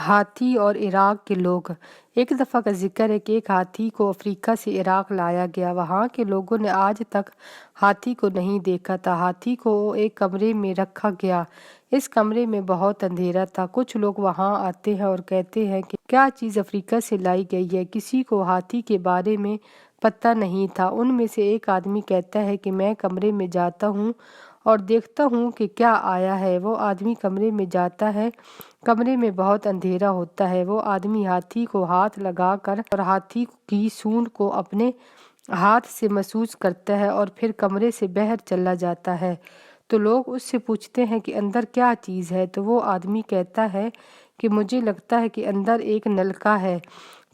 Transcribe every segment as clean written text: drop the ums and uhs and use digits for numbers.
ہاتھی اور عراق کے لوگ۔ ایک دفعہ کا ذکر ہے کہ ایک ہاتھی کو افریقہ سے عراق لایا گیا۔ وہاں کے لوگوں نے آج تک ہاتھی کو نہیں دیکھا تھا۔ ہاتھی کو ایک کمرے میں رکھا گیا۔ اس کمرے میں بہت اندھیرا تھا۔ کچھ لوگ وہاں آتے ہیں اور کہتے ہیں کہ کیا چیز افریقہ سے لائی گئی ہے۔ کسی کو ہاتھی کے بارے میں پتہ نہیں تھا۔ ان میں سے ایک آدمی کہتا ہے کہ میں کمرے میں جاتا ہوں اور دیکھتا ہوں کہ کیا آیا ہے۔ وہ آدمی کمرے میں جاتا ہے۔ کمرے میں بہت اندھیرا ہوتا ہے۔ وہ آدمی ہاتھی کو ہاتھ لگا کر اور ہاتھی کی سونڈ کو اپنے ہاتھ سے محسوس کرتا ہے اور پھر کمرے سے باہر چلا جاتا ہے۔ تو لوگ اس سے پوچھتے ہیں کہ اندر کیا چیز ہے؟ تو وہ آدمی کہتا ہے کہ مجھے لگتا ہے کہ اندر ایک نلکا ہے۔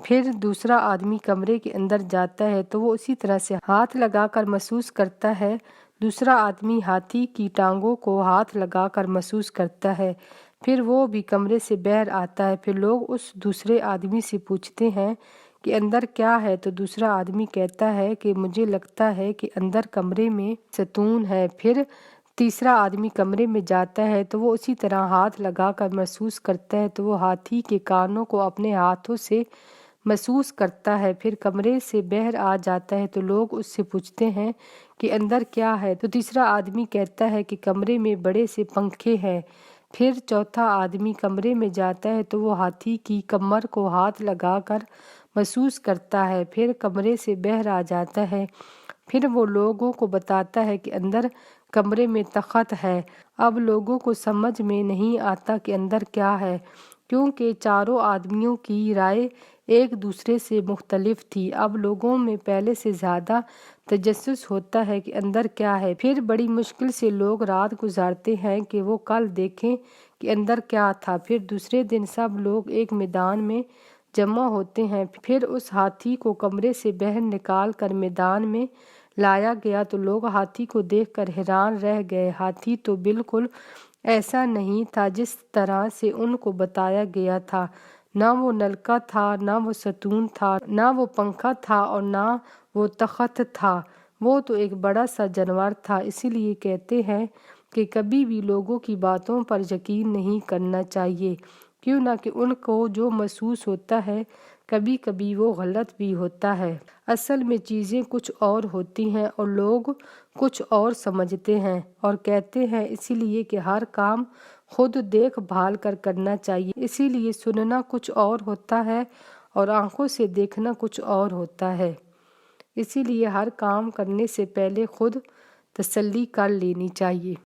پھر دوسرا آدمی کمرے کے اندر جاتا ہے تو وہ اسی طرح سے ہاتھ لگا کر محسوس کرتا ہے۔ دوسرا آدمی ہاتھی کی ٹانگوں کو ہاتھ لگا کر محسوس کرتا ہے۔ پھر وہ بھی کمرے سے باہر آتا ہے۔ پھر لوگ اس دوسرے آدمی سے پوچھتے ہیں کہ اندر کیا ہے؟ تو دوسرا آدمی کہتا ہے کہ مجھے لگتا ہے کہ اندر کمرے میں ستون ہے۔ پھر تیسرا آدمی کمرے میں جاتا ہے تو وہ اسی طرح ہاتھ لگا کر محسوس کرتا ہے تو وہ ہاتھی کے کانوں کو اپنے ہاتھوں سے محسوس کرتا ہے۔ پھر کمرے سے باہر آ جاتا ہے تو لوگ اس سے پوچھتے ہیں کہ اندر کیا ہے؟ تو تیسرا آدمی کہتا ہے کہ کمرے میں بڑے سے پنکھے ہیں۔ پھر چوتھا آدمی کمرے میں جاتا ہے تو وہ ہاتھی کی کمر کو ہاتھ لگا کر محسوس کرتا ہے۔ پھر کمرے سے باہر آ جاتا ہے۔ پھر وہ لوگوں کو بتاتا ہے کہ اندر کمرے میں تخت ہے۔ اب لوگوں کو سمجھ میں نہیں آتا کہ اندر کیا ہے، کیونکہ چاروں آدمیوں کی رائے ایک دوسرے سے مختلف تھی۔ اب لوگوں میں پہلے سے زیادہ تجسس ہوتا ہے کہ اندر کیا ہے۔ پھر بڑی مشکل سے لوگ رات گزارتے ہیں کہ وہ کل دیکھیں کہ اندر کیا تھا۔ پھر دوسرے دن سب لوگ ایک میدان میں جمع ہوتے ہیں۔ پھر اس ہاتھی کو کمرے سے باہر نکال کر میدان میں لایا گیا تو لوگ ہاتھی کو دیکھ کر حیران رہ گئے۔ ہاتھی تو بالکل ایسا نہیں تھا جس طرح سے ان کو بتایا گیا تھا۔ نہ وہ نلکا تھا، نہ وہ ستون تھا، نہ وہ پنکھا تھا اور نہ وہ تخت تھا۔ وہ تو ایک بڑا سا جانور تھا۔ اسی لیے کہتے ہیں کہ کبھی بھی لوگوں کی باتوں پر یقین نہیں کرنا چاہیے، کیوں نہ کہ ان کو جو محسوس ہوتا ہے کبھی کبھی وہ غلط بھی ہوتا ہے۔ اصل میں چیزیں کچھ اور ہوتی ہیں اور لوگ کچھ اور سمجھتے ہیں اور کہتے ہیں۔ اسی لیے کہ ہر کام خود دیکھ بھال کر کرنا چاہیے۔ اسی لیے سننا کچھ اور ہوتا ہے اور آنکھوں سے دیکھنا کچھ اور ہوتا ہے۔ اسی لیے ہر کام کرنے سے پہلے خود تسلی کر لینی چاہیے۔